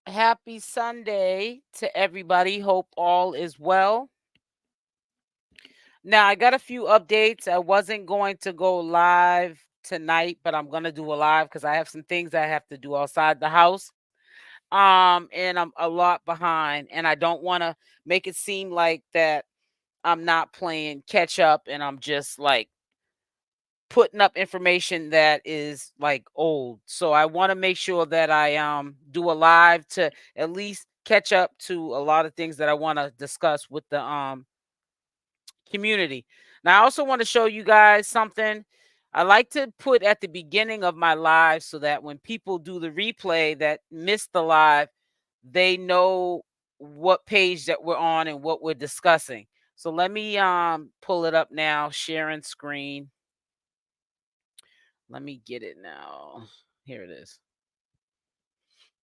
Happy Sunday to everybody. Hope all is well. Now, I got a few updates. I wasn't going to go live tonight, but I'm going to do a live because I have some things I have to do outside the house. And I'm a lot behind, and I don't want to make it seem like that I'm not playing catch up and I'm just like putting up information that is like old. So I want to make sure that I do a live to at least catch up to a lot of things that I want to discuss with the community. Now I also want to show you guys something I like to put at the beginning of my live so that when people do the replay that missed the live, they know what page that we're on and what we're discussing. So let me pull it up now, sharing screen. Let me get it now. Here it is.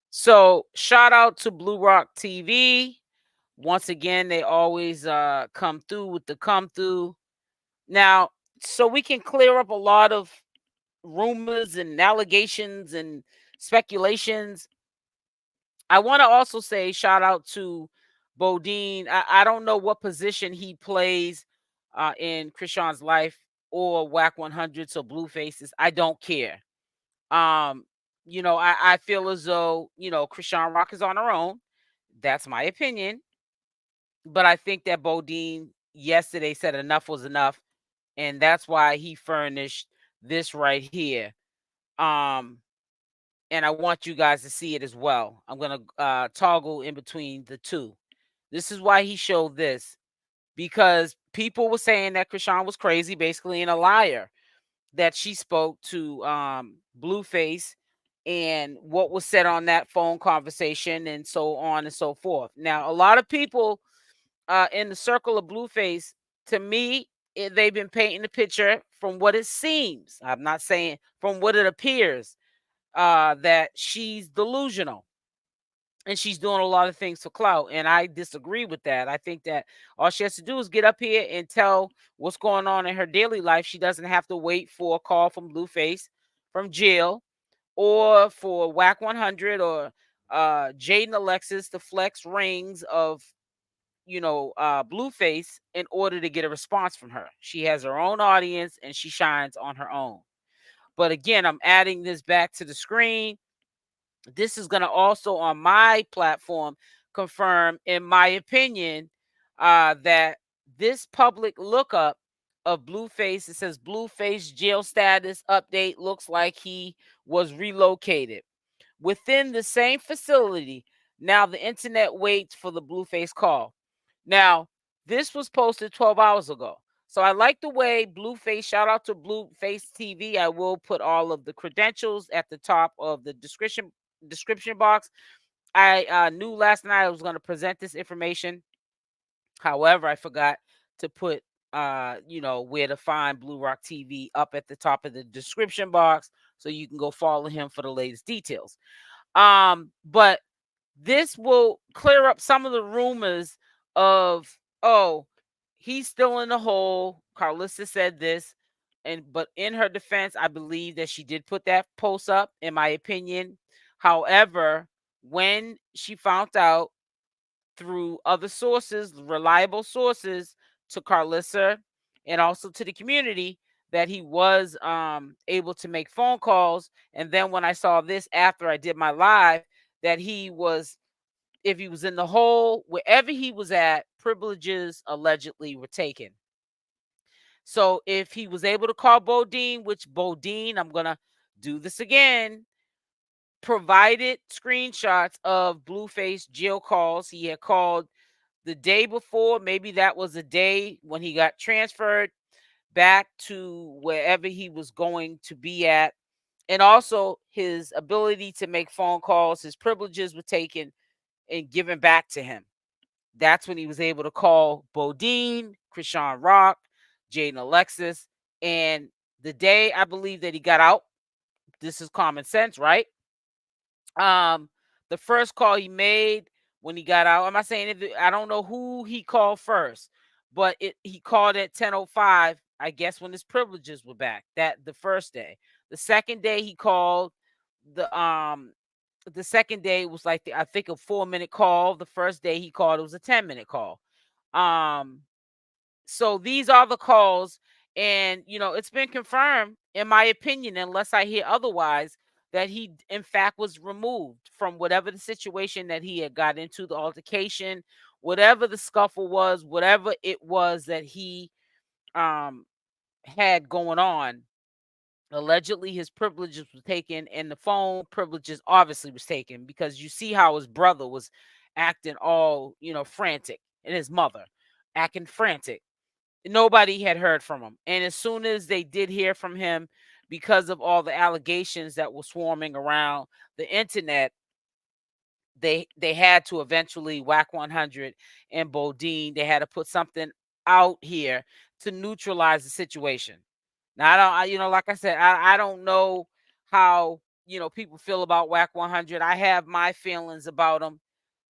So shout out to Blue Rock TV. Once again, they always come through with the come through. Now, so we can clear up a lot of rumors and allegations and speculations. I want to also say shout out to Bodine. I don't know what position he plays in Chrisean's life or Whack 100, so Bluefaces. I don't care. Um, I feel as though, Chrisean Rock is on her own. That's my opinion. But I think that Bodine yesterday said enough was enough. And that's why he furnished this right here. Um, and I want you guys to see it as well. I'm gonna toggle in between the two. This is why he showed this, because people were saying that Chrisean was crazy, basically, and a liar, that she spoke to Blueface and what was said on that phone conversation and so on and so forth. Now, a lot of people in the circle of Blueface, to me, they've been painting the picture from what it seems. I'm not saying from what it appears, that she's delusional and she's doing a lot of things for clout. And I disagree with that. I think that all she has to do is get up here and tell what's going on in her daily life. She doesn't have to wait for a call from Blueface from jail or for Whack 100 or Jaidyn Alexis to flex rings of Blueface in order to get a response from her. She has her own audience and she shines on her own. But again, I'm adding this back to the screen. This is going to also on my platform confirm, in my opinion, that this public lookup of Blueface, it says Blueface jail status update, looks like he was relocated within the same facility. Now the internet waits for the Blueface call. Now, this was posted 12 hours ago. So I like the way Blueface, shout out to Blueface TV. I will put all of the credentials at the top of the description box. I knew last night I was going to present this information. However, I forgot to put where to find Blue Rock TV up at the top of the description box so you can go follow him for the latest details. But this will clear up some of the rumors of, oh, he's still in the hole. Carlissa said this. But in her defense, I believe that she did put that post up, in my opinion. However, when she found out through other sources, reliable sources, to Carlissa and also to the community, that he was able to make phone calls. And then when I saw this after I did my live, that he was, if he was in the hole, wherever he was at, privileges allegedly were taken. So if he was able to call Bodine, which Bodine, I'm going to do this again, provided screenshots of Blueface jail calls. He had called the day before. Maybe that was the day when he got transferred back to wherever he was going to be at. And also his ability to make phone calls, his privileges were taken and given back to him. That's when he was able to call Bodine, Chrisean Rock, Jaidyn Alexis. And the day I believe that he got out, this is common sense, right? The first call he made when he got out, I'm not saying it, I don't know who he called first, but he called at 10:05, I guess, when his privileges were back. That the first day. The second day he called the The second day was like I think a 4-minute call. The first day he called, it was a 10-minute call. So these are the calls, and it's been confirmed, in my opinion, unless I hear otherwise, that he in fact was removed from whatever the situation that he had got into, the altercation, whatever the scuffle was, whatever it was that he um had going on. Allegedly his privileges were taken, and the phone privileges obviously was taken, because you see how his brother was acting all frantic, and his mother acting frantic. Nobody had heard from him, and as soon as they did hear from him, because of all the allegations that were swarming around the internet, they had to eventually whack 100 and Bodine. They had to put something out here to neutralize the situation. Now like I said, I don't know how people feel about whack 100. I have my feelings about them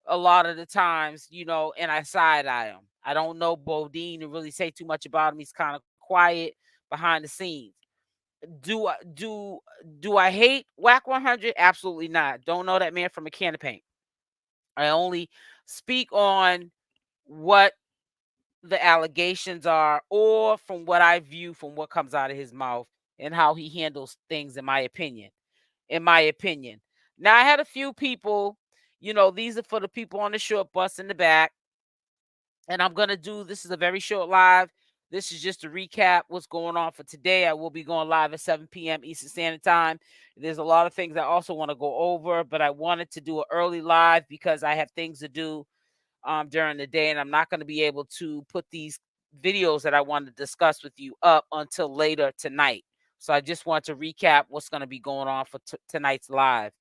a lot of the times, and I side eye him. I don't know Bodine to really say too much about him. He's kind of quiet behind the scenes. Do I hate whack 100? Absolutely not. Don't know that man from a can of paint. I only speak on what the allegations are, or from what I view from what comes out of his mouth and how he handles things, in my opinion. In my opinion. Now, I had a few people, these are for the people on the short bus in the back. And I'm going to do, this is a very short live. This is just to recap what's going on for today. I will be going live at 7 p.m. Eastern Standard Time. There's a lot of things I also want to go over, but I wanted to do an early live because I have things to do during the day, and I'm not going to be able to put these videos that I want to discuss with you up until later tonight. So I just want to recap what's going to be going on for tonight's live.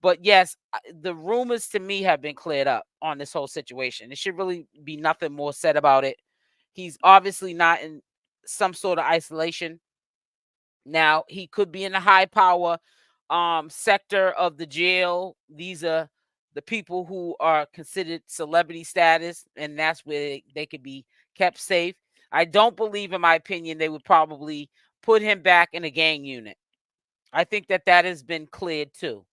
But yes, the rumors to me have been cleared up on this whole situation. There should really be nothing more said about it. He's obviously not in some sort of isolation. Now, he could be in the high power sector of the jail. These are the people who are considered celebrity status, and that's where they could be kept safe. I don't believe, in my opinion, they would probably put him back in a gang unit. I think that has been cleared too.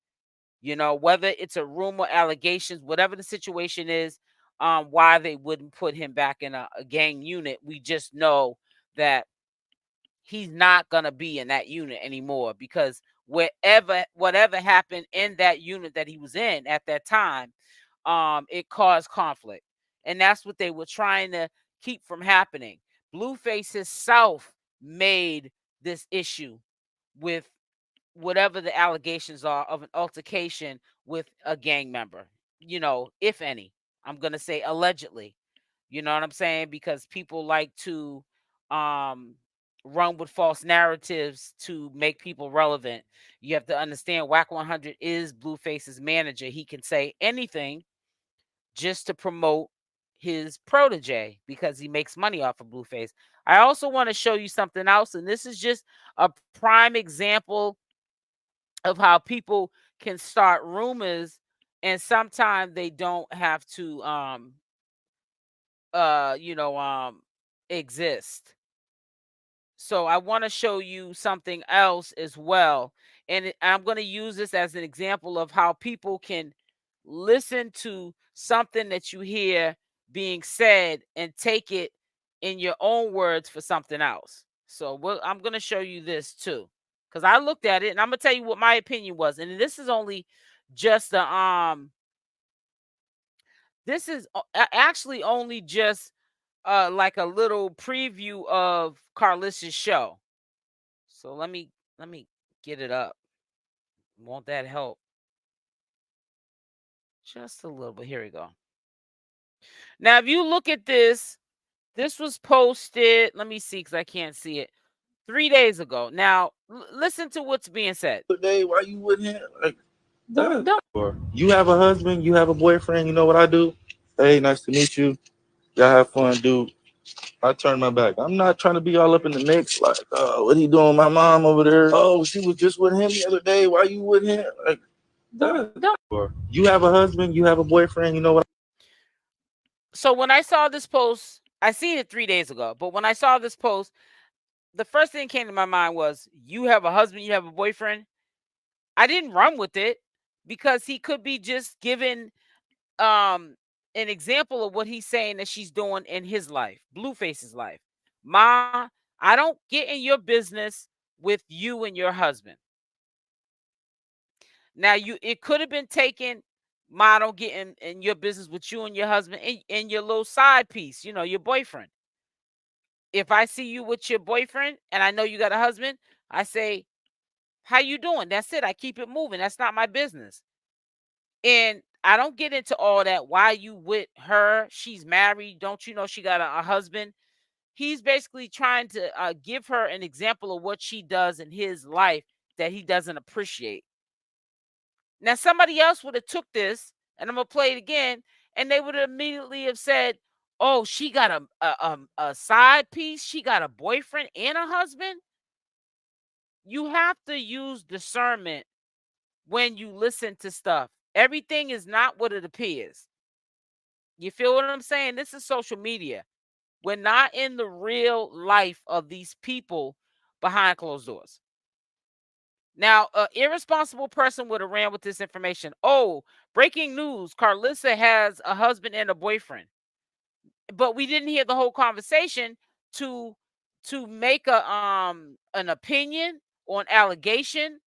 Whether it's a rumor, allegations, whatever the situation is, why they wouldn't put him back in a gang unit, we just know that he's not going to be in that unit anymore, because whatever happened in that unit that he was in at that time, it caused conflict, and that's what they were trying to keep from happening. Blueface himself made this issue with whatever the allegations are of an altercation with a gang member, if any. I'm going to say allegedly. You know what I'm saying? Because people like to um run with false narratives to make people relevant. You have to understand Whack 100 is Blueface's manager. He can say anything just to promote his protege because he makes money off of Blueface. I also want to show you something else, and this is just a prime example of how people can start rumors, and sometimes they don't have to exist. So I want to show you something else as well, and I'm going to use this as an example of how people can listen to something that you hear being said and take it in your own words for something else. So I'm going to show you this too, because I looked at it and I'm going to tell you what my opinion was, and this is only just this is actually only just like a little preview of Carlis's show. So let me get it up. Won't that help? Just a little bit. Here we go. Now, if you look at this was posted. Let me see, because I can't see it. 3 days ago. Now, listen to what's being said. Today, why you with him? Like, you have a husband, you have a boyfriend. You know what I do? Hey, nice to meet you. Y'all have fun, dude. I turn my back. I'm not trying to be all up in the mix. Like, what he doing? My mom over there. Oh, she was just with him the other day. Why you with him? Like, you have a husband, you have a boyfriend. You know what? So when I saw this post, I seen it 3 days ago. But when I saw this post, the first thing that came to my mind was, you have a husband, you have a boyfriend. I didn't run with it, because he could be just giving um an example of what he's saying that she's doing in his life, Blueface's life. Ma, I don't get in your business with you and your husband. Now it could have been taken, Ma, I don't get in your business with you and your husband and your little side piece, your boyfriend. If I see you with your boyfriend and I know you got a husband, I say, how you doing? That's it. I keep it moving. That's not my business. And I don't get into all that. Why you with her? She's married. Don't you know she got a husband? He's basically trying to give her an example of what she does in his life that he doesn't appreciate. Now, somebody else would have took this, and I'm gonna play it again, and they would immediately have said, "Oh, she got a side piece. She got a boyfriend and a husband." You have to use discernment when you listen to stuff. Everything is not what it appears. You feel what I'm saying? This is social media. We're not in the real life of these people behind closed doors. Now, an irresponsible person would have ran with this information. Oh, breaking news: Carlissa has a husband and a boyfriend. But we didn't hear the whole conversation to make an opinion or an allegation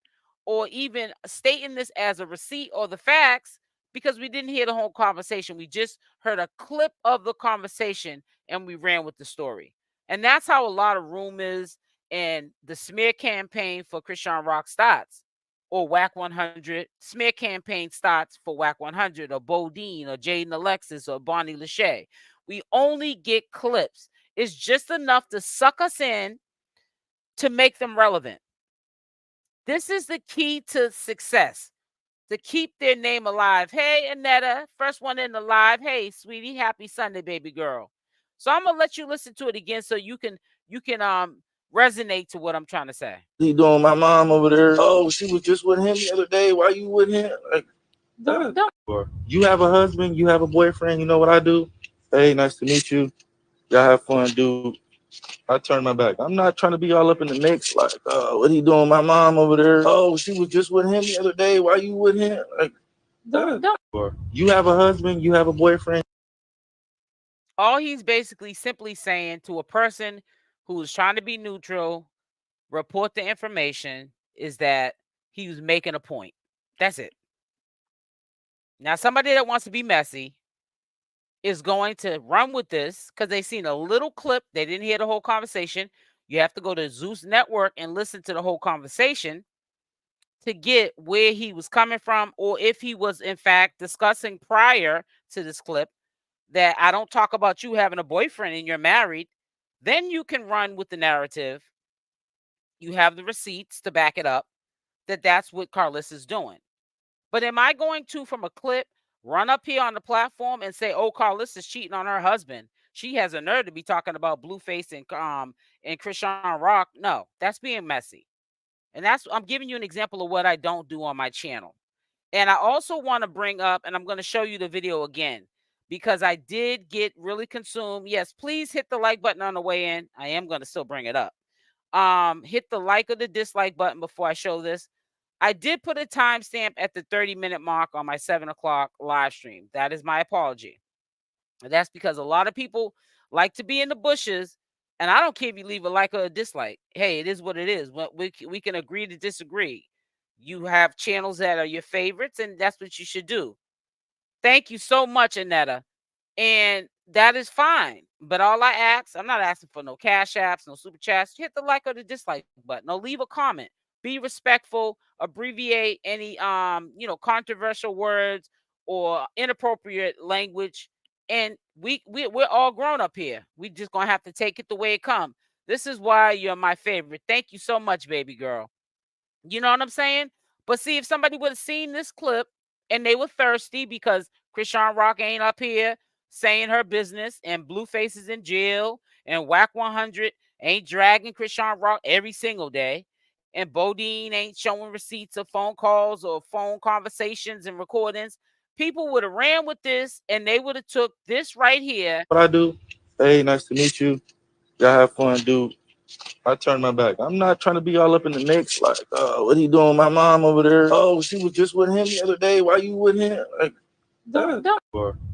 or even stating this as a receipt or the facts, because we didn't hear the whole conversation. We just heard a clip of the conversation and we ran with the story. And that's how a lot of rumors and the smear campaign for Chrisean Rock starts, or Whack 100 smear campaign starts for Whack 100 or Bodine or Jaidyn Alexis or Bonnie Lachey. We only get clips. It's just enough to suck us in to make them relevant. This is the key to success, to keep their name alive. Hey, Annetta, first one in the live. Hey, sweetie, happy Sunday, baby girl. So I'm gonna let you listen to it again so you can resonate to what I'm trying to say. He doing my mom over there. Oh, she was just with him the other day. Why you with him? Like, don't. You have a husband, you have a boyfriend, you know what I do? Hey, nice to meet you. Y'all have fun, dude. I turn my back. I'm not trying to be all up in the mix. Like, what he doing? My mom over there. Oh, she was just with him the other day. Why you with him? Like, don't. You have a husband, you have a boyfriend. All he's basically simply saying to a person who is trying to be neutral, report the information, is that he was making a point. That's it. Now, somebody that wants to be messy is going to run with this because they seen a little clip. They didn't hear the whole conversation. You have to go to Zeus Network and listen to the whole conversation to get where he was coming from, or if he was in fact discussing prior to this clip that I don't talk about you having a boyfriend and you're married. Then you can run with the narrative. You have the receipts to back it up that that's what Carlos is doing. But am I going to, from a clip, run up here on the platform and say, "Oh, Carlos is cheating on her husband"? She has a nerve to be talking about Blueface and Chrisean Rock. No, that's being messy. And I'm giving you an example of what I don't do on my channel. And I also want to bring up, and I'm going to show you the video again, because I did get really consumed. Yes, please hit the like button on the way in. I am going to still bring it up. Hit the like or the dislike button before I show this. I did put a timestamp at the 30-minute mark on my 7 o'clock live stream. That is my apology. And that's because a lot of people like to be in the bushes, and I don't care if you leave a like or a dislike. Hey, it is what it is. We can agree to disagree. You have channels that are your favorites, and that's what you should do. Thank you so much, Annetta. And that is fine. But all I ask, I'm not asking for no cash apps, no super chats. Hit the like or the dislike button. Or leave a comment. Be respectful. Abbreviate any controversial words or inappropriate language. And we're all grown up here. We just gonna have to take it the way it comes. This is why you're my favorite. Thank you so much, baby girl. You know what I'm saying? But see, if somebody would have seen this clip and they were thirsty because Chrisean Rock ain't up here saying her business, and Blueface is in jail, and Whack 100 ain't dragging Chrisean Rock every single day, and Bodine ain't showing receipts of phone calls or phone conversations and recordings, people would have ran with this and they would have took this right here. What I do? Hey, nice to meet you. Y'all have fun, dude. I turned my back. I'm not trying to be all up in the mix. Like, what are you doing with my mom over there? Oh, she was just with him the other day. Why you with him? Like, don't.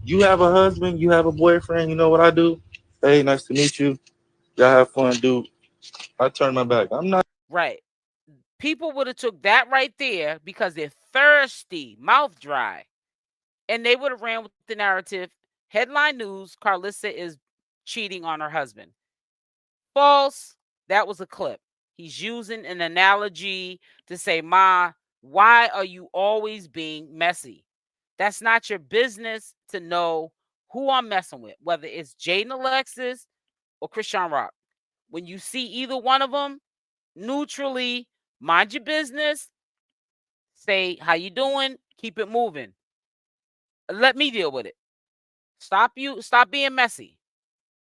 You have a husband. You have a boyfriend. You know what I do? Hey, nice to meet you. Y'all have fun, dude. I turned my back. I'm not. Right. People would have took that right there because they're thirsty, mouth dry, and they would have ran with the narrative. Headline news: Carlissa is cheating on her husband. False. That was a clip. He's using an analogy to say, Ma, why are you always being messy? That's not your business to know who I'm messing with, whether it's Jaidyn Alexis or Chrisean Rock. When you see either one of them, neutrally, mind your business, say how you doing, keep it moving. Let me deal with it. Stop being messy.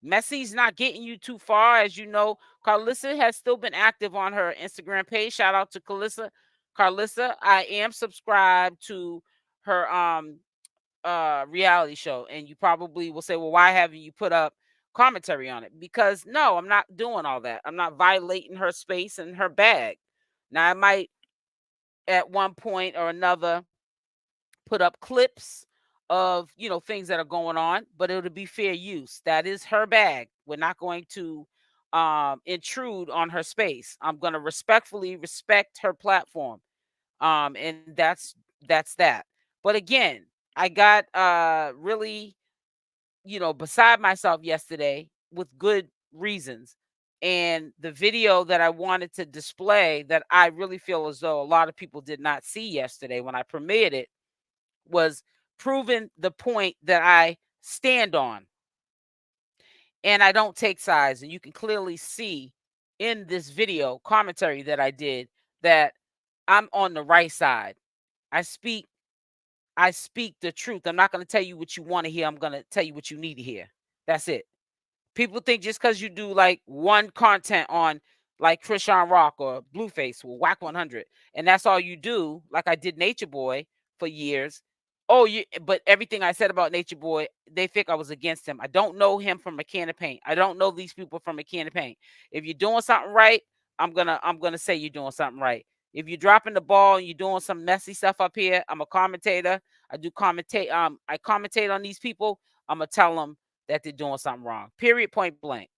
Messy's not getting you too far. As you know, Carlissa has still been active on her Instagram page. Shout out to Carlissa, I am subscribed to her reality show. And you probably will say, well, why haven't you put up commentary on it? Because no, I'm not doing all that. I'm not violating her space and her bag. Now I might at one point or another put up clips of things that are going on, but it'll be fair use. That is her bag. We're not going to intrude on her space. I'm going to respectfully respect her platform, and that's that. But again, I got really beside myself yesterday with good reasons. And the video that I wanted to display that I really feel as though a lot of people did not see yesterday when I premiered it was proving the point that I stand on. And I don't take sides. And you can clearly see in this video commentary that I did that I'm on the right side. I speak the truth. I'm not going to tell you what you want to hear. I'm going to tell you what you need to hear. That's it. People think just because you do like one content on like Chrisean Rock or Blueface or Whack 100, and that's all you do, like I did Nature Boy for years. But everything I said about Nature Boy, they think I was against him. I don't know him from a can of paint. I don't know these people from a can of paint. If you're doing something right, I'm gonna say you're doing something right. If you're dropping the ball and you're doing some messy stuff up here, I'm a commentator. I commentate on these people. I'm gonna tell them that they're doing something wrong. Period, point blank.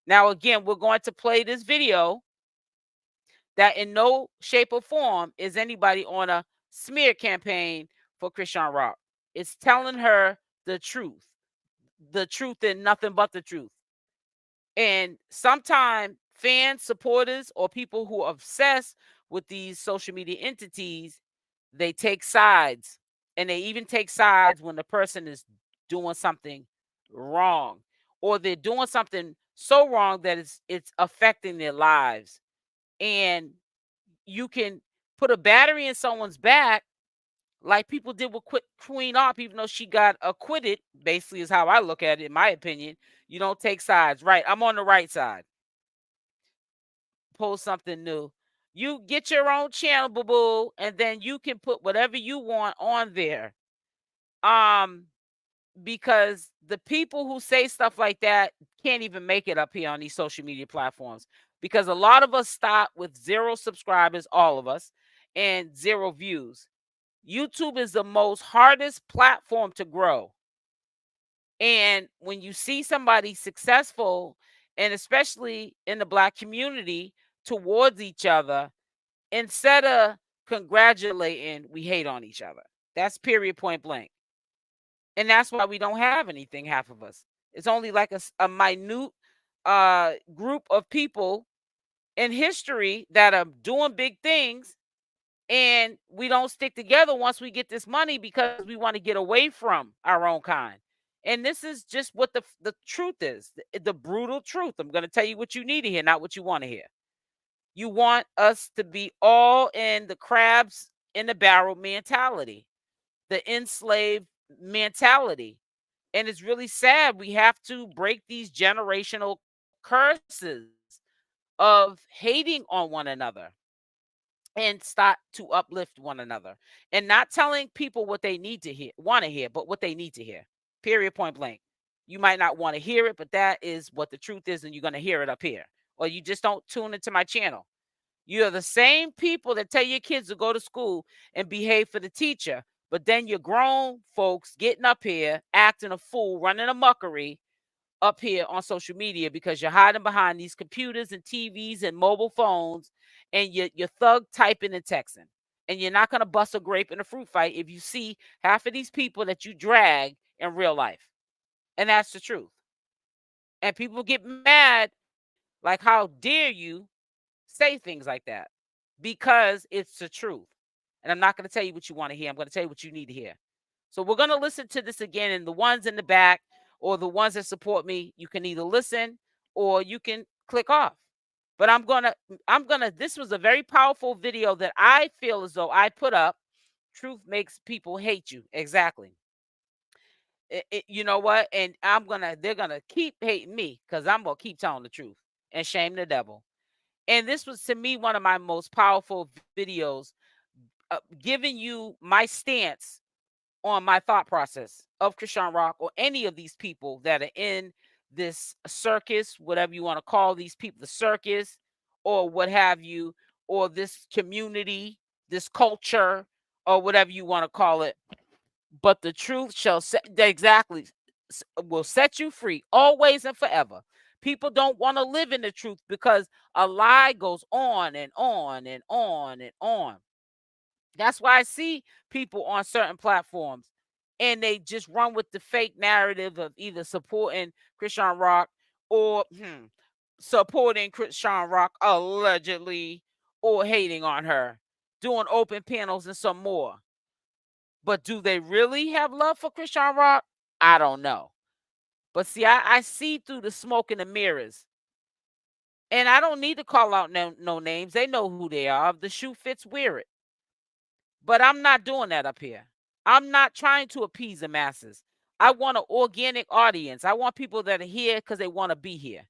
Now, again, we're going to play this video that in no shape or form is anybody on a smear campaign for Chrisean Rock. It's telling her the truth and nothing but the truth. And sometimes fans, supporters, or people who are obsessed with these social media entities, they take sides. And they even take sides when the person is doing something wrong, or they're doing something so wrong that it's affecting their lives. And you can put a battery in someone's back like people did with Queen Op, even though she got acquitted, basically is how I look at it, in my opinion. You don't take sides. Right, I'm on the right side. Post something new. You get your own channel, boo-boo, and then you can put whatever you want on there. Because the people who say stuff like that can't even make it up here on these social media platforms. Because a lot of us start with 0 subscribers, all of us, and 0 views. YouTube is the most hardest platform to grow. And when you see somebody successful, and especially in the Black community, towards each other, instead of congratulating, we hate on each other. That's period, point blank. And that's why we don't have anything, half of us. It's only like a minute group of people in history that are doing big things, and we don't stick together once we get this money because we want to get away from our own kind. And this is just what the truth is, the brutal truth. I'm going to tell you what you need to hear, not what you want to hear. You want us to be all in the crabs in the barrel mentality, the enslaved mentality. And it's really sad. We have to break these generational curses of hating on one another and start to uplift one another, and not telling people what they need to hear, want to hear, but what they need to hear. Period, point blank. You might not want to hear it, but that is what the truth is, and you're going to hear it up here or you just don't tune into my channel. You're the same people that tell your kids to go to school and behave for the teacher, but then you're grown folks getting up here, acting a fool, running a muckery up here on social media because you're hiding behind these computers and TVs and mobile phones, and you're thug typing and texting. And you're not going to bust a grape in a fruit fight if you see half of these people that you drag in real life. And that's the truth. And people get mad, like, how dare you say things like that? Because it's the truth. And I'm not going to tell you what you want to hear. I'm going to tell you what you need to hear. So we're going to listen to this again. And the ones in the back or the ones that support me, you can either listen or you can click off. But this was a very powerful video that I feel as though I put up. Truth makes people hate you. Exactly. You know what? And they're going to keep hating me because I'm going to keep telling the truth and shame the devil. And this was, to me, one of my most powerful videos, giving you my stance on my thought process of Chrisean Rock or any of these people that are in this circus, whatever you want to call these people, the circus or what have you, or this community, this culture, or whatever you want to call it. But the truth shall set, exactly, will set you free always and forever. People don't want to live in the truth because a lie goes on and on and on and on. That's why I see people on certain platforms and they just run with the fake narrative of either supporting Chrisean Rock or supporting Chrisean Rock allegedly or hating on her, doing open panels and some more. But do they really have love for Chrisean Rock? I don't know. But see, I see through the smoke and the mirrors. And I don't need to call out no names. They know who they are. If the shoe fits, wear it. But I'm not doing that up here. I'm not trying to appease the masses. I want an organic audience. I want people that are here because they want to be here.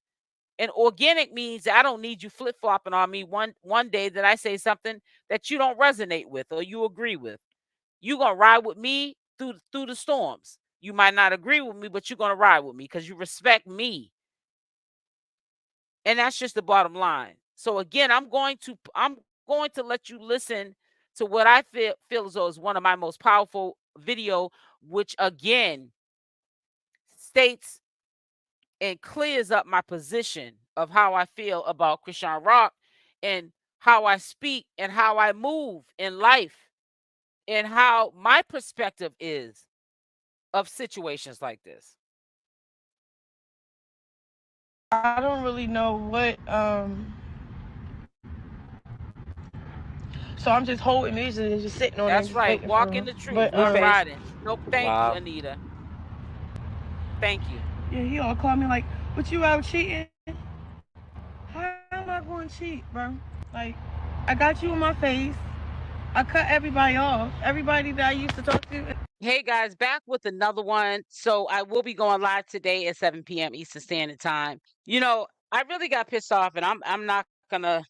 And organic means that I don't need you flip-flopping on me one day that I say something that you don't resonate with or you agree with. You're going to ride with me through the storms. You might not agree with me, but you're going to ride with me because you respect me. And that's just the bottom line. So again, I'm going to let you listen to what I feel as though is one of my most powerful video, which again states and clears up my position of how I feel about Chrisean Rock and how I speak and how I move in life and how my perspective is of situations like this. I don't really know what so I'm just holding these and just sitting on it and That's just right. waiting for Walk in him. the truth. But Not Blueface. riding. Nope. Thank you, Wow. Anita. Thank you. yeah, he all called me like, "What you out cheating?" How am I going to cheat, bro? Like, I got you in my face. I cut everybody off. Everybody that I used to talk to. Hey guys, back with another one. So I will be going live today at 7 p.m. Eastern Standard Time. You know, I really got pissed off, and I'm not gonna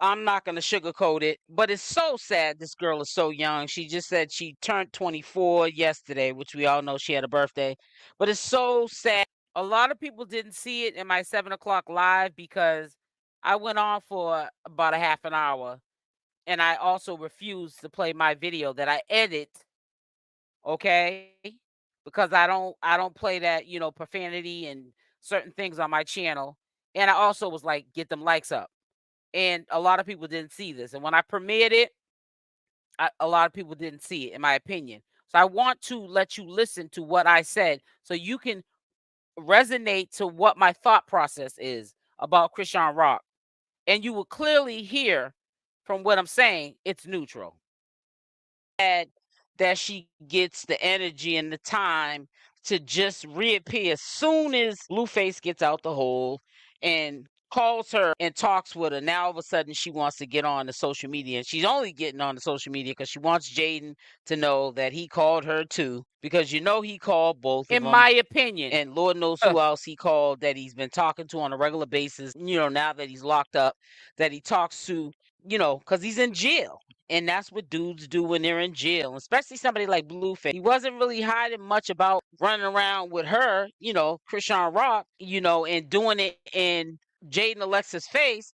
I'm not gonna sugarcoat it, but it's so sad. This girl is so young. She just said she turned 24 yesterday, which we all know she had a birthday. But it's so sad. A lot of people didn't see it in my 7 o'clock live because I went on for about a half an hour, and I also refused to play my video that I edit. Okay, because I don't play that, profanity and certain things on my channel. And I also was like, get them likes up. And a lot of people didn't see this. And when I premiered it, a lot of people didn't see it, in my opinion. So I want to let you listen to what I said so you can resonate to what my thought process is about Chrisean Rock. And you will clearly hear from what I'm saying, it's neutral. That she gets the energy and the time to just reappear as soon as Blueface gets out the hole and calls her and talks with her. Now all of a sudden she wants to get on the social media, and she's only getting on the social media because she wants Jaidyn to know that he called her too, because he called both of them. In my opinion, and Lord knows who else he called that he's been talking to on a regular basis, now that he's locked up, that he talks to, because he's in jail. And that's what dudes do when they're in jail, especially somebody like Blueface. He wasn't really hiding much about running around with her, Chrisean Rock, and doing it in Jaidyn Alexis face,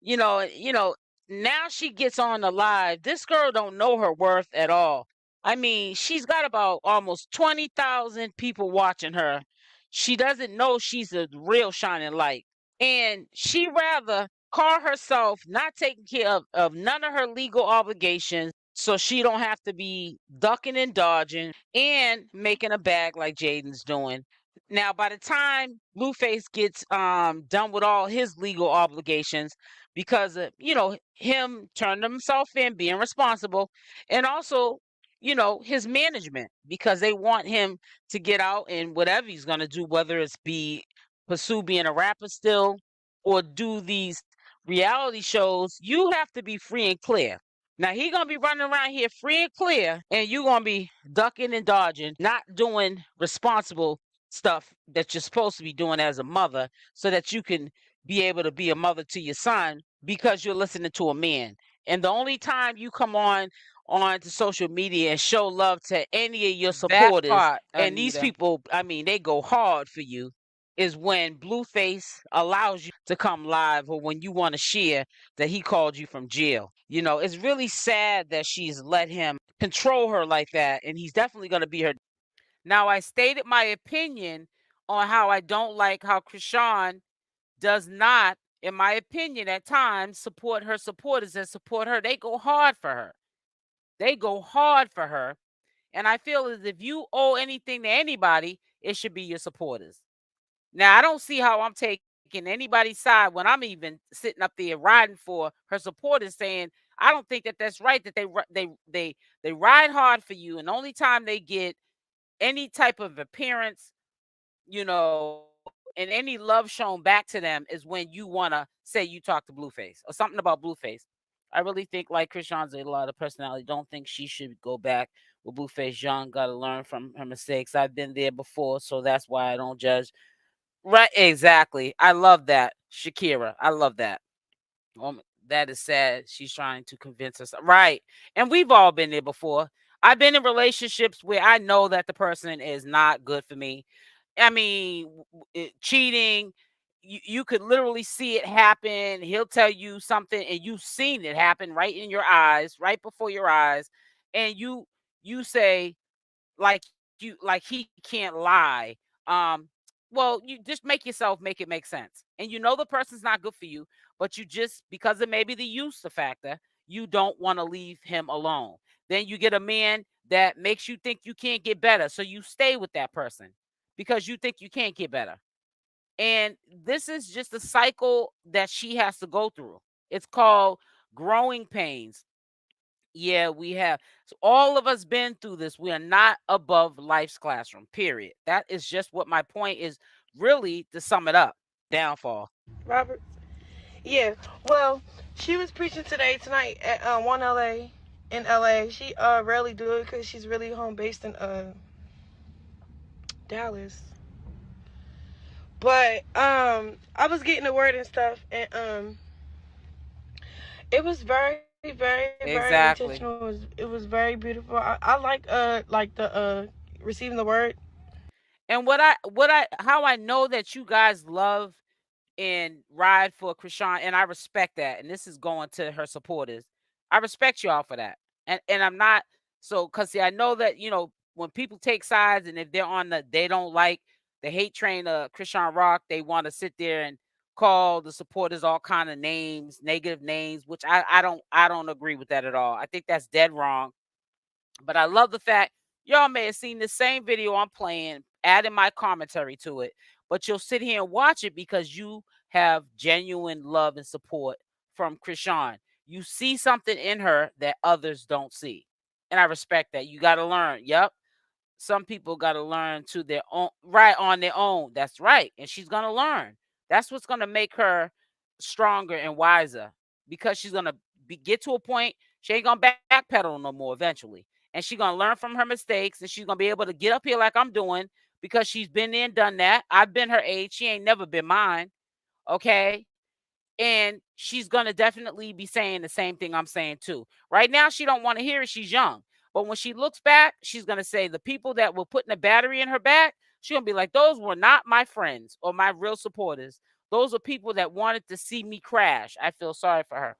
now she gets on the live. This girl don't know her worth at all. I mean, she's got about almost 20,000 people watching her. She doesn't know she's a real shining light. And she rather call herself not taking care of none of her legal obligations so she don't have to be ducking and dodging and making a bag like Jaidyn's doing. Now, by the time Blueface gets done with all his legal obligations, because of him turning himself in, being responsible, and also his management, because they want him to get out and whatever he's gonna do, whether it's be pursue being a rapper still or do these reality shows, you have to be free and clear. Now he gonna be running around here free and clear, and you gonna be ducking and dodging, not doing responsible stuff that you're supposed to be doing as a mother, so that you can be able to be a mother to your son because you're listening to a man. And the only time you come on to social media and show love to any of your supporters, part, and these Anita. people, I mean, they go hard for you, is when Blueface allows you to come live, or when you want to share that he called you from jail. It's really sad that she's let him control her like that, and he's definitely going to be her. Now, I stated my opinion on how I don't like how Chrisan does not, in my opinion, at times support her supporters and support her. They go hard for her. They go hard for her. And I feel as if you owe anything to anybody, it should be your supporters. Now, I don't see how I'm taking anybody's side when I'm even sitting up there riding for her supporters, saying I don't think that that's right, that they ride hard for you, and the only time they get any type of appearance, and any love shown back to them is when you want to say you talk to Blueface or something about Blueface. I really think, like Chrisean's a lot of personality, don't think she should go back with Blueface. Young, got to learn from her mistakes. I've been there before, so that's why I don't judge. Right, exactly. I love that, Shakira. I love that. That is sad. She's trying to convince us. Right. And we've all been there before. I've been in relationships where I know that the person is not good for me. I mean, cheating, you could literally see it happen. He'll tell you something and you've seen it happen right in your eyes, right before your eyes. And you say, like he can't lie. Um, well, you just make it make sense. And you know the person's not good for you, but you just, because of maybe the use factor, you don't want to leave him alone. Then you get a man that makes you think you can't get better, so you stay with that person because you think you can't get better. And this is just a cycle that she has to go through. It's called growing pains. Yeah, we have. So all of us been through this. We are not above life's classroom, period. That is just what my point is, really, to sum it up. Downfall. Robert. Yeah. Well, she was preaching tonight at 1LA in LA. She rarely do it because she's really home based in Dallas. But I was getting the word and stuff, and it was very Exactly. intentional. It was very beautiful. I like the receiving the word. And how I know that you guys love and ride for Chrisan, and I respect that. And this is going to her supporters. I respect y'all for that. And I'm not, so, because see, I know that when people take sides, and if they're on they don't like the hate train of Chrisean Rock, they want to sit there and call the supporters all kind of names, negative names, which I don't agree with that at all. I think that's dead wrong. But I love the fact y'all may have seen the same video I'm playing, adding my commentary to it, but you'll sit here and watch it because you have genuine love and support from Chrisean. You see something in her that others don't see. And I respect that. You got to learn. Yep. Some people got to learn to their own, right, on their own. That's right. And she's going to learn. That's what's going to make her stronger and wiser, because she's going to get to a point she ain't going to backpedal no more eventually. And she's going to learn from her mistakes, and she's going to be able to get up here like I'm doing, because she's been there and done that. I've been her age. She ain't never been mine. Okay. And she's going to definitely be saying the same thing I'm saying too. Right now, she don't want to hear it. She's young. But when she looks back, she's going to say the people that were putting a battery in her back, she's going to be like, those were not my friends or my real supporters. Those are people that wanted to see me crash. I feel sorry for her.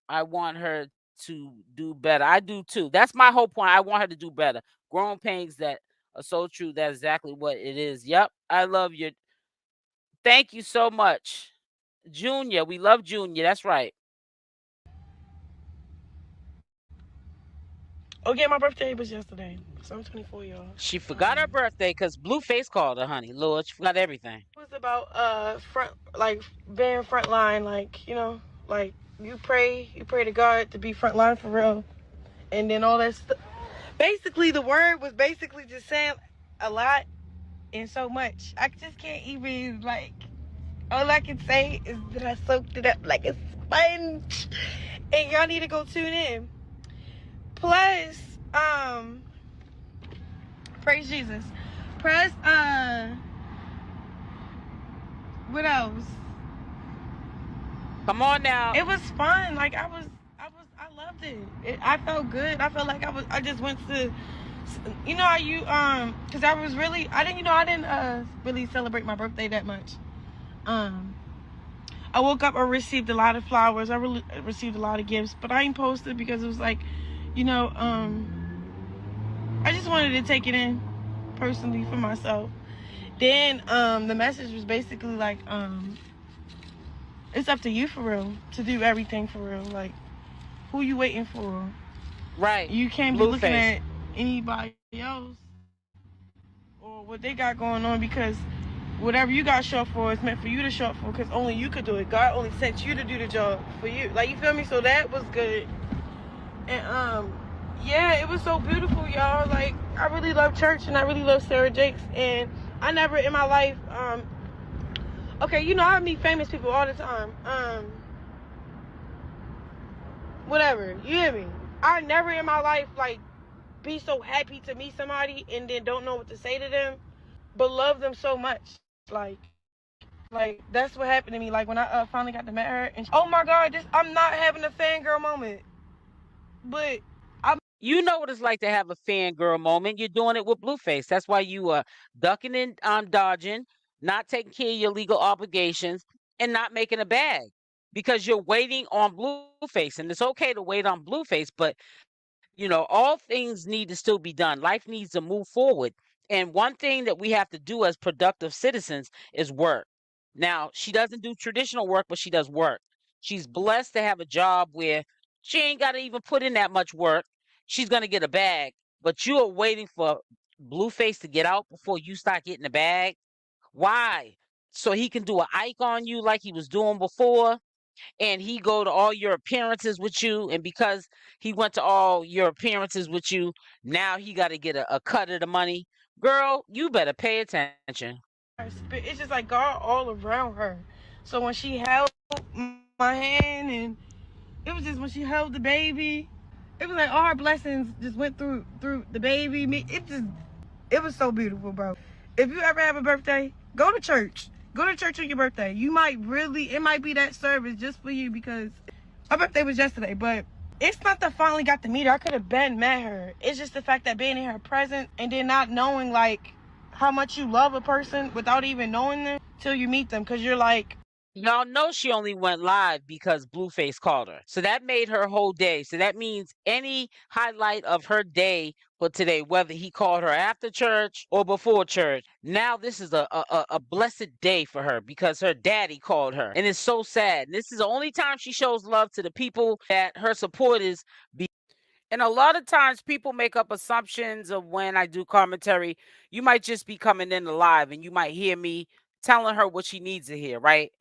I want her to do better. I do too. That's my whole point. I want her to do better. Growing pains that are so true. That's exactly what it is. Yep. I love you. Thank you so much. Junior. We love Junior. That's right. Oh yeah, my birthday was yesterday. So I'm 24, y'all. She forgot her birthday because Blueface called her, honey. Lord, she forgot everything. It was about front, like being front line, like, you know, like you pray to God to be front line for real, and then all that stuff. Basically, the word was basically just saying a lot and so much. I just can't even, like, all I can say is that I soaked it up like a sponge, and y'all need to go tune in. Plus, praise Jesus. Plus, what else? Come on now. It was fun. Like I loved it. I felt good. I felt like I just went to, you know how you, cause I didn't really celebrate my birthday that much. I woke up, I received a lot of flowers. I really received a lot of gifts, but I ain't posted because it was like, you know, I just wanted to take it in personally for myself. Then, the message was basically like, it's up to you for real to do everything for real. Like, who you waiting for? Right. You can't be looking at anybody else or what they got going on, because whatever you got short for is meant for you to short for, because only you could do it. God only sent you to do the job for you. Like, you feel me? So that was good. And yeah, it was so beautiful, y'all. Like, I really love church and I really love Sarah Jakes, and I never in my life okay, you know, I meet famous people all the time. Whatever, you hear me? I never in my life, like, be so happy to meet somebody and then don't know what to say to them, but love them so much. Like that's what happened to me. Like, when I finally got to meet her, and oh my God, I'm not having a fangirl moment, but you know what it's like to have a fangirl moment. You're doing it with Blueface. That's why you are ducking and dodging, not taking care of your legal obligations, and not making a bag because you're waiting on Blueface. And it's okay to wait on Blueface, but all things need to still be done. Life needs to move forward. And one thing that we have to do as productive citizens is work. Now, she doesn't do traditional work, but she does work. She's blessed to have a job where she ain't got to even put in that much work. She's going to get a bag, but you are waiting for Blueface to get out before you start getting the bag. Why? So he can do an ike on you like he was doing before, and he go to all your appearances with you, and because he went to all your appearances with you, now he got to get a cut of the money. Girl, you better pay attention. it's just like God all around her. So when she held my hand, and it was just when she held the baby, it was like all her blessings just went through the baby. It was so beautiful, bro. If you ever have a birthday, go to church. Go to church on your birthday. It might be that service just for you, because my birthday was yesterday, but it's not that I finally got to meet her. I could have been met her. It's just the fact that being in her presence and then not knowing, like, how much you love a person without even knowing them till you meet them, because you're like, Y'all know she only went live because Blueface called her. So that made her whole day. So that means any highlight of her day for today, whether he called her after church or before church, now this is a blessed day for her because her daddy called her. And it's so sad. And this is the only time she shows love to the people that her supporters be. And a lot of times people make up assumptions of when I do commentary. You might just be coming in live and you might hear me telling her what she needs to hear, right?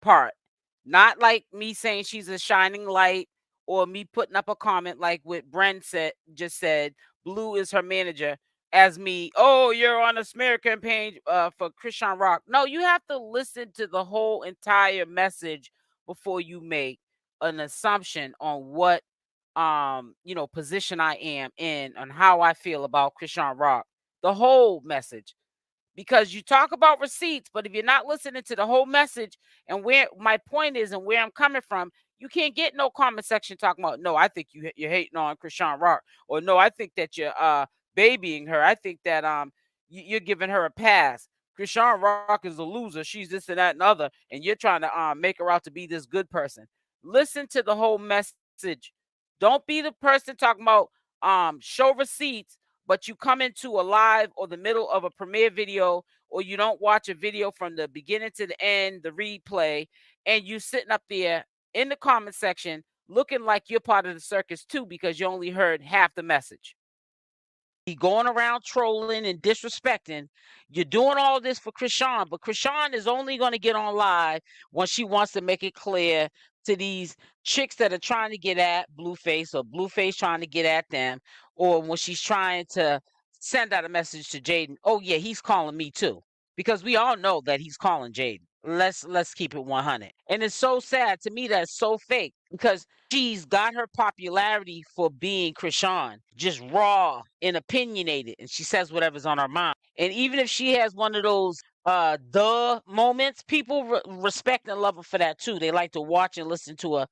Part. Not like me saying she's a shining light or me putting up a comment like what Bren just said, Blue is her manager, as me, oh, you're on a smear campaign for Chrisean Rock. No, you have to listen to the whole entire message before you make an assumption on what position I am in and how I feel about Chrisean Rock. The whole message. Because you talk about receipts, but if you're not listening to the whole message and where my point is and where I'm coming from, you can't get no comment section talking about, no, I think you're hating on Chrisean Rock, or no, I think that you're babying her. I think that you're giving her a pass. Chrisean Rock is a loser. She's this and that and other, and you're trying to make her out to be this good person. Listen to the whole message. Don't be the person talking about show receipts, but you come into a live or the middle of a premiere video, or you don't watch a video from the beginning to the end, the replay, and you sitting up there in the comment section looking like you're part of the circus too, because you only heard half the message. Going around trolling and disrespecting. You're doing all this for Chrisean, but Chrisean is only going to get on live when she wants to make it clear to these chicks that are trying to get at Blueface, or Blueface trying to get at them, or when she's trying to send out a message to Jaidyn. Oh yeah, he's calling me too, because we all know that he's calling Jaidyn. Let's keep it 100. And it's so sad to me that it's so fake, because she's got her popularity for being Chrisean, just raw and opinionated, and she says whatever's on her mind. And even if she has one of those duh moments, people respect and love her for that too. They like to watch and listen to her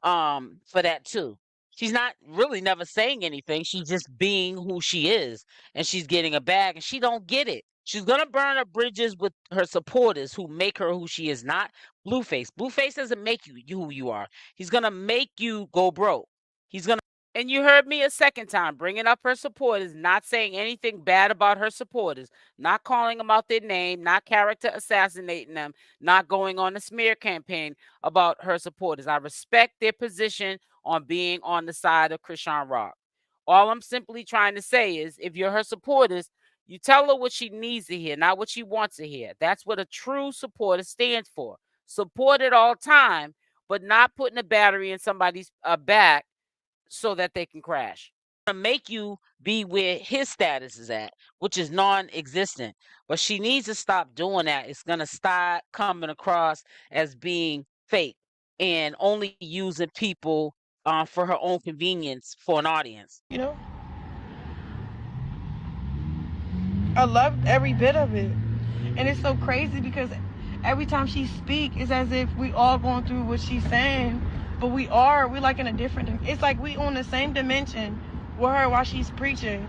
for that too. She's not really never saying anything. She's just being who she is, and she's getting a bag, and she don't get it. She's gonna burn her bridges with her supporters who make her who she is, not Blueface. Blueface doesn't make you who you are. He's gonna make you go broke. He's gonna. And you heard me a second time bringing up her supporters, not saying anything bad about her supporters, not calling them out their name, not character assassinating them, not going on a smear campaign about her supporters. I respect their position on being on the side of Chrisean Rock. All I'm simply trying to say is, if you're her supporters, you tell her what she needs to hear, not what she wants to hear. That's what a true supporter stands for. Support at all time, but not putting a battery in somebody's back so that they can crash. To make you be where his status is at, which is non-existent. But she needs to stop doing that. It's going to start coming across as being fake and only using people for her own convenience for an audience. You know, I loved every bit of it. And it's so crazy because every time she speaks, it's as if we all going through what she's saying. But we're like in a different, it's like we on the same dimension with her while she's preaching,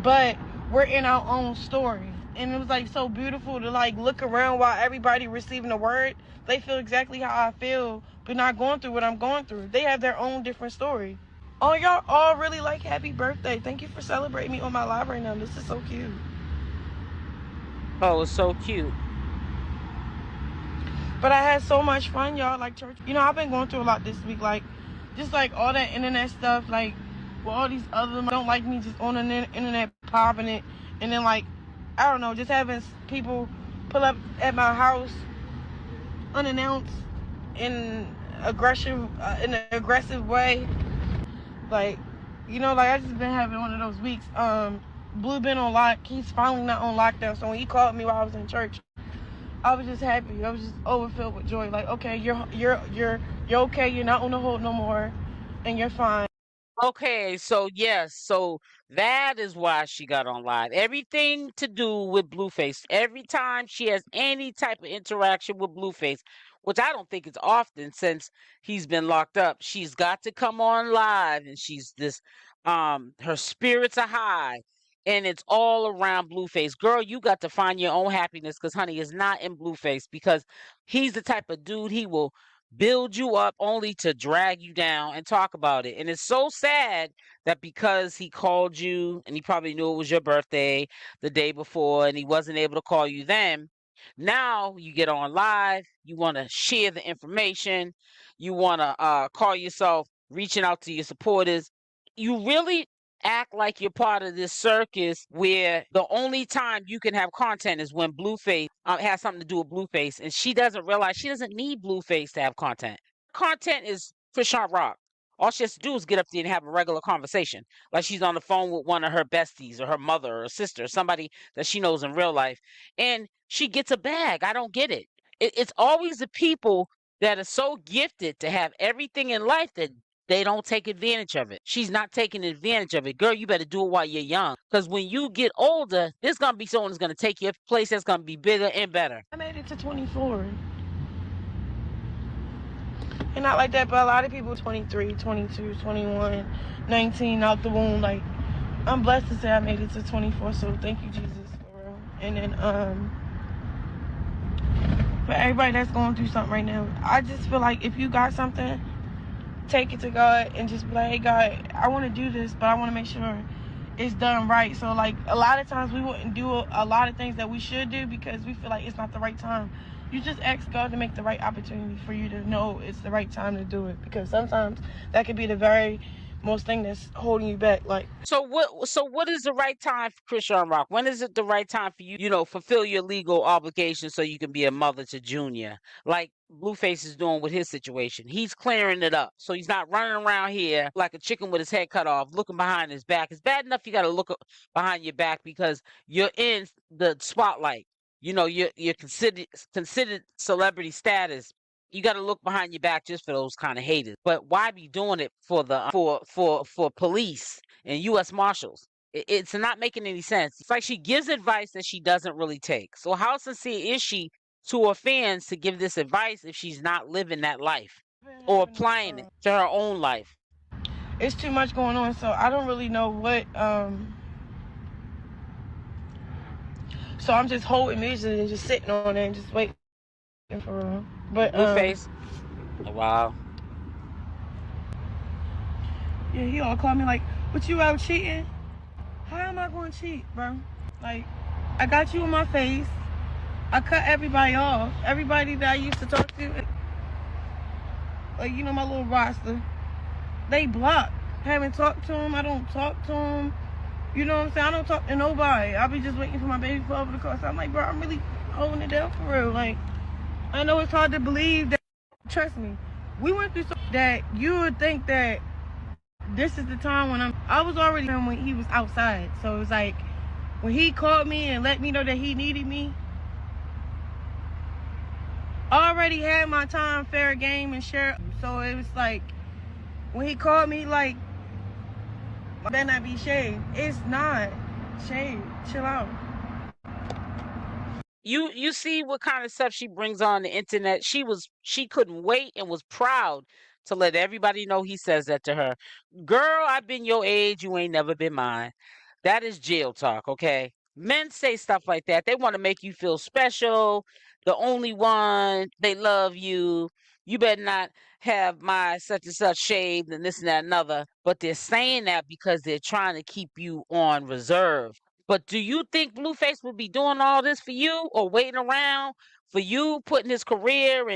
but we're in our own story. And it was like so beautiful to like look around while everybody receiving the word. They feel exactly how I feel, but not going through what I'm going through. They have their own different story. Oh, y'all all really like happy birthday. Thank you for celebrating me on my live right now. This is so cute. Oh, it's so cute. But I had so much fun, y'all. Like church, you know, I've been going through a lot this week. Like, just like all that internet stuff. Like, with all these other don't like me just on the internet popping it, and then like, I don't know, just having people pull up at my house unannounced in an aggressive way. Like, you know, like I just been having one of those weeks. Blue been on lock. He's finally not on lockdown. So when he called me while I was in church, I was just happy. I was just overfilled with joy. Like, okay, you're okay. You're not on the hold no more, and you're fine. Okay, so yes, so that is why she got on live. Everything to do with Blueface. Every time she has any type of interaction with Blueface, which I don't think is often since he's been locked up, she's got to come on live, and she's this her spirits are high, and it's all around Blueface. Girl, you got to find your own happiness, because honey, it's not in Blueface, because he's the type of dude, he will build you up only to drag you down and talk about it. And it's so sad that because he called you and he probably knew it was your birthday the day before and he wasn't able to call you then, now you get on live, you want to share the information, you want to call yourself reaching out to your supporters. You really act like you're part of this circus where the only time you can have content is when Blueface has something to do with Blueface, and she doesn't realize she doesn't need Blueface to have content. Content is Chrisean Rock. All she has to do is get up there and have a regular conversation, like she's on the phone with one of her besties or her mother or sister, or somebody that she knows in real life, and she gets a bag. I don't get it. It's always the people that are so gifted to have everything in life that they don't take advantage of it. She's not taking advantage of it. Girl, you better do it while you're young. Because when you get older, there's going to be someone who's going to take your place that's going to be bigger and better. I made it to 24. And not like that, but a lot of people 23, 22, 21, 19 out the womb. Like, I'm blessed to say I made it to 24. So thank you, Jesus, for real. And then, for everybody that's going through something right now. I just feel like if you got something, take it to God and just be like, hey God, I want to do this, but I want to make sure it's done right. So like a lot of times we wouldn't do a lot of things that we should do because we feel like it's not the right time. You just ask God to make the right opportunity for you to know it's the right time to do it, because sometimes that could be the very most thing that's holding you back. Like, so what is the right time for Chrisean Rock? When is it the right time for you, fulfill your legal obligations so you can be a mother to Junior? Like Blueface is doing with his situation. He's clearing it up. So he's not running around here like a chicken with his head cut off, looking behind his back. It's bad enough you got to look behind your back because you're in the spotlight. You're considered celebrity status. You got to look behind your back just for those kind of haters. But why be doing it for the for police and U.S. Marshals? It's not making any sense. It's like she gives advice that she doesn't really take. So how sincere is she to her fans to give this advice if she's not living that life or applying it to her own life? It's too much going on, so I don't really know what. So I'm just holding music and just sitting on it and just waiting for real. But Blueface. Wow. Yeah, he all called me like, "But you out cheating? How am I going to cheat, bro? Like, I got you in my face. I cut everybody off. Everybody that I used to talk to, like my little roster, they blocked. Haven't talked to them. I don't talk to them. You know what I'm saying? I don't talk to nobody. I'll be just waiting for my baby father to call. So I'm like, bro, I'm really holding it down for real. Like, I know it's hard to believe that. Trust me, we went through something that you would think that this is the time when I was already when he was outside. So it was like when he called me and let me know that he needed me, I already had my time, fair game, and share. So it was like when he called me, like, better not be shade. It's not shade. Chill out. You see what kind of stuff she brings on the internet. She couldn't wait and was proud to let everybody know he says that to her. Girl, I've been your age, you ain't never been mine. That is jail talk, okay? Men say stuff like that. They want to make you feel special, the only one, they love you. You better not have my such and such shaved and this and that and other. But they're saying that because they're trying to keep you on reserve. But do you think Blueface would be doing all this for you or waiting around for you, putting his career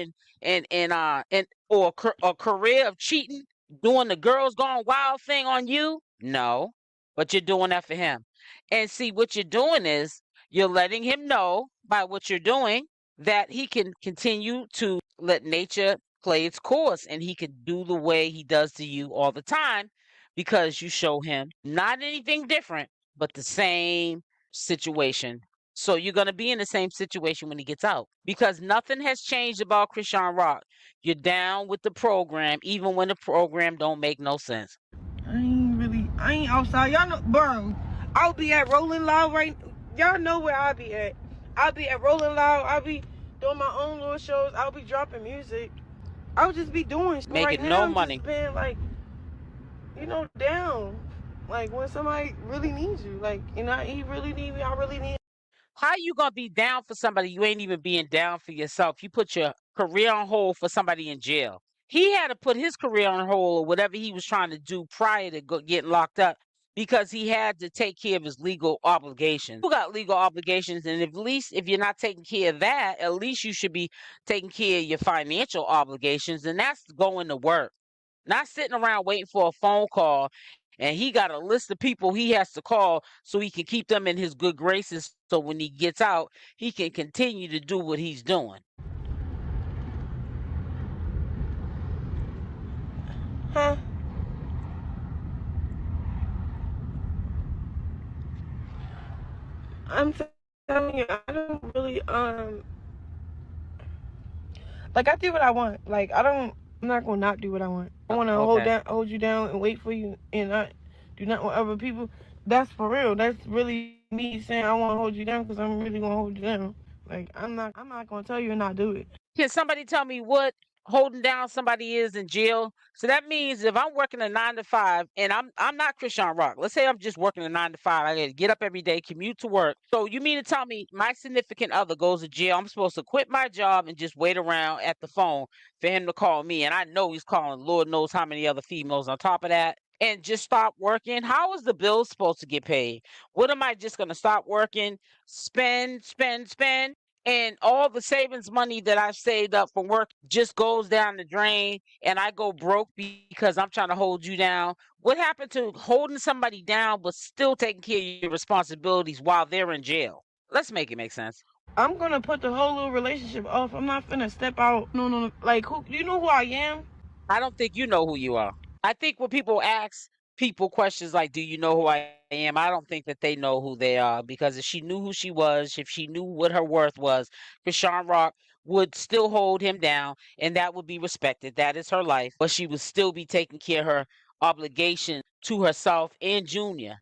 or a career of cheating, doing the girls gone wild thing on you? No, but you're doing that for him. And see, what you're doing is you're letting him know by what you're doing that he can continue to let nature play its course and he can do the way he does to you all the time because you show him not anything different but the same situation. So you're going to be in the same situation when he gets out because nothing has changed about Chrisean Rock. You're down with the program even when the program don't make no sense. I ain't outside. Y'all know, bro, I'll be at Rolling Loud right. Y'all know where I'll be at. I'll be at Rolling Loud. I'll be doing my own little shows. I'll be dropping music. I'll just be doing shit. Making right now, no money. Just being like, down. Like when somebody really needs you. Like, he really need me. I really need him. How you gonna be down for somebody you ain't even being down for yourself? You put your career on hold for somebody in jail. He had to put his career on hold or whatever he was trying to do prior to getting locked up because he had to take care of his legal obligations. You got legal obligations, and at least if you're not taking care of that, at least you should be taking care of your financial obligations, and that's going to work. Not sitting around waiting for a phone call, and he got a list of people he has to call so he can keep them in his good graces so when he gets out, he can continue to do what he's doing. Huh? I'm telling you, I don't really like I do what I want. Like I'm not gonna not do what I want. I want to hold you down and wait for you, and I do not want other people. That's for real. That's really me saying I want to hold you down because I'm really gonna hold you down. Like I'm not gonna tell you and not do it. Can somebody tell me what holding down somebody is in jail. So that means if I'm working a 9 to 5 and I'm not Chrisean Rock. Let's say I'm just working a 9 to 5. I gotta get up every day, commute to work. So you mean to tell me my significant other goes to jail? I'm supposed to quit my job and just wait around at the phone for him to call me, and I know he's calling Lord knows how many other females on top of that, and just stop working? How is the bill supposed to get paid? What am I just gonna stop working, spend, spend, spend? And all the savings money that I've saved up from work just goes down the drain, and I go broke because I'm trying to hold you down. What happened to holding somebody down but still taking care of your responsibilities while they're in jail? Let's make it make sense. I'm gonna put the whole little relationship off. I'm not finna step out. No, no, no. Like, who? You know who I am? I don't think you know who you are. I think when people ask people questions like, "Do you know who I am?" I don't think that they know who they are, because if she knew who she was, if she knew what her worth was, Chrisean Rock would still hold him down, and that would be respected. That is her life, but she would still be taking care of her obligation to herself and Junior.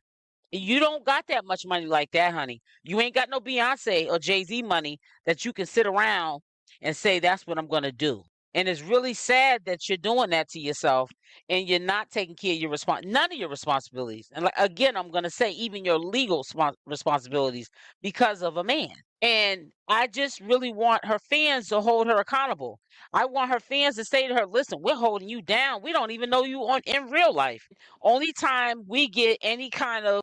You don't got that much money like that, honey. You ain't got no Beyonce or Jay-Z money that you can sit around and say, that's what I'm going to do. And it's really sad that you're doing that to yourself, and you're not taking care of none of your responsibilities. And like, again, I'm going to say even your legal responsibilities because of a man. And I just really want her fans to hold her accountable. I want her fans to say to her, listen, we're holding you down. We don't even know you on in real life. Only time we get any kind of,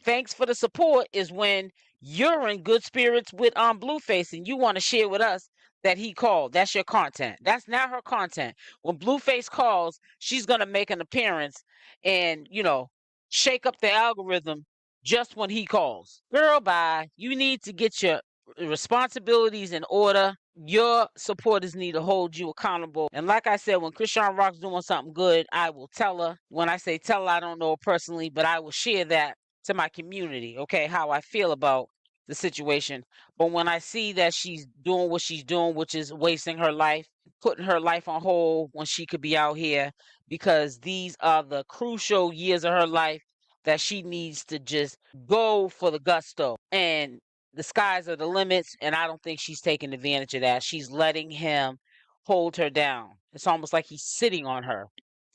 thanks for the support is when you're in good spirits with Blueface and you want to share with us that he called. That's your content. That's not her content. When Blueface calls, she's gonna make an appearance and, shake up the algorithm just when he calls. Girl, bye. You need to get your responsibilities in order. Your supporters need to hold you accountable. And like I said, when Chrisean Rock's doing something good, I will tell her. When I say tell her, I don't know her personally, but I will share that to my community, okay, how I feel about the situation. But when I see that she's doing what she's doing, which is wasting her life, putting her life on hold when she could be out here, because these are the crucial years of her life that she needs to just go for the gusto. And the skies are the limits, and I don't think she's taking advantage of that. She's letting him hold her down. It's almost like he's sitting on her.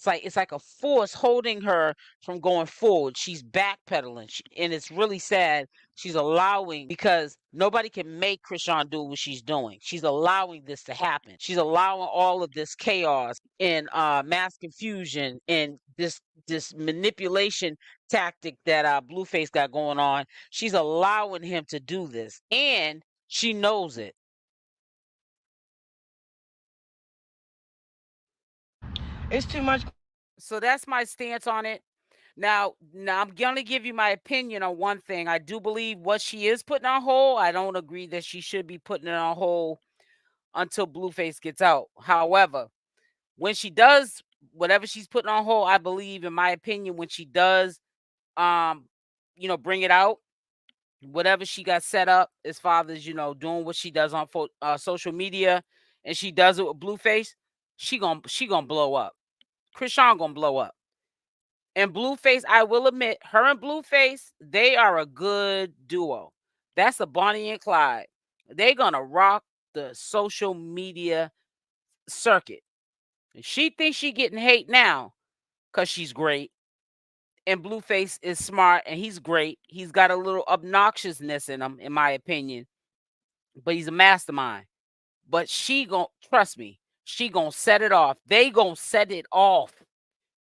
It's like a force holding her from going forward. She's backpedaling, and it's really sad. She's allowing, because nobody can make Chrisean do what she's doing. She's allowing this to happen. She's allowing all of this chaos and mass confusion and this manipulation tactic that Blueface got going on. She's allowing him to do this, and she knows it. It's too much. So that's my stance on it. Now I'm gonna give you my opinion on one thing. I do believe what she is putting on hold. I don't agree that she should be putting it on hold until Blueface gets out. However, when she does whatever she's putting on hold, I believe, in my opinion, when she does, um, bring it out, whatever she got set up as far as doing what she does on social media, and she does it with Blueface, she gonna blow up. Chrisean gonna blow up. And Blueface, I will admit, her and Blueface, they are a good duo. That's a Bonnie and Clyde. They're gonna rock the social media circuit. And she thinks she getting hate now because she's great. And Blueface is smart and he's great. He's got a little obnoxiousness in him, in my opinion, but he's a mastermind. But she gon' trust me, she gonna set it off. They gonna set it off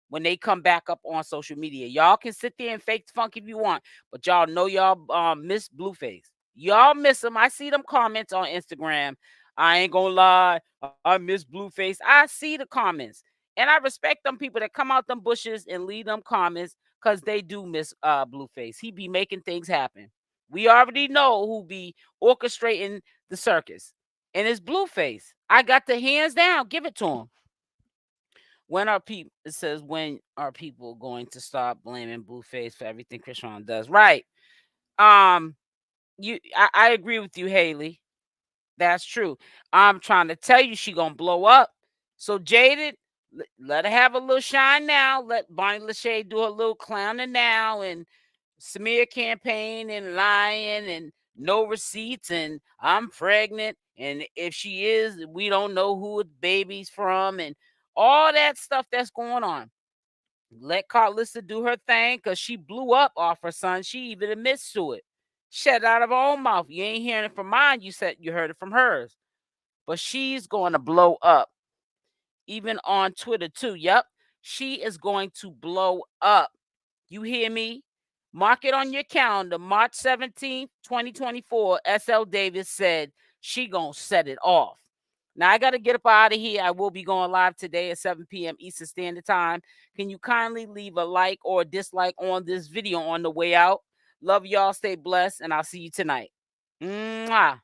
when they come back up on social media. Y'all can sit there and fake the funk if you want, but y'all know y'all miss Blueface. Y'all miss him. I see them comments on Instagram. I ain't gonna lie, I miss Blueface. I see the comments, and I respect them people that come out them bushes and leave them comments, because they do miss Blueface. He be making things happen. We already know who be orchestrating the circus, and it's Blueface. I got the hands down. Give it to him. When are people? It says, when are people going to stop blaming Blueface for everything Chrisean does? Right. Um. I agree with you, Haley. That's true. I'm trying to tell you, she gonna blow up. So Jaidyn, let her have a little shine now. Let Bonnie Lachey do a little clowning now, and smear campaign and lying and no receipts, and I'm pregnant, and if she is, we don't know who the baby's from, and all that stuff that's going on. Let Carlissa do her thing, because she blew up off her son. She even admits to it. Said out of her own mouth. You ain't hearing it from mine. You said you heard it from hers. But she's going to blow up. Even on Twitter too. Yep. She is going to blow up. You hear me? Mark it on your calendar. March 17th, 2024. SL Davis said she gonna set it off. Now I got to get up out of here. I will be going live today at 7 p.m. Eastern Standard Time. Can you kindly leave a like or a dislike on this video on the way out? Love y'all. Stay blessed, and I'll see you tonight. Mwah.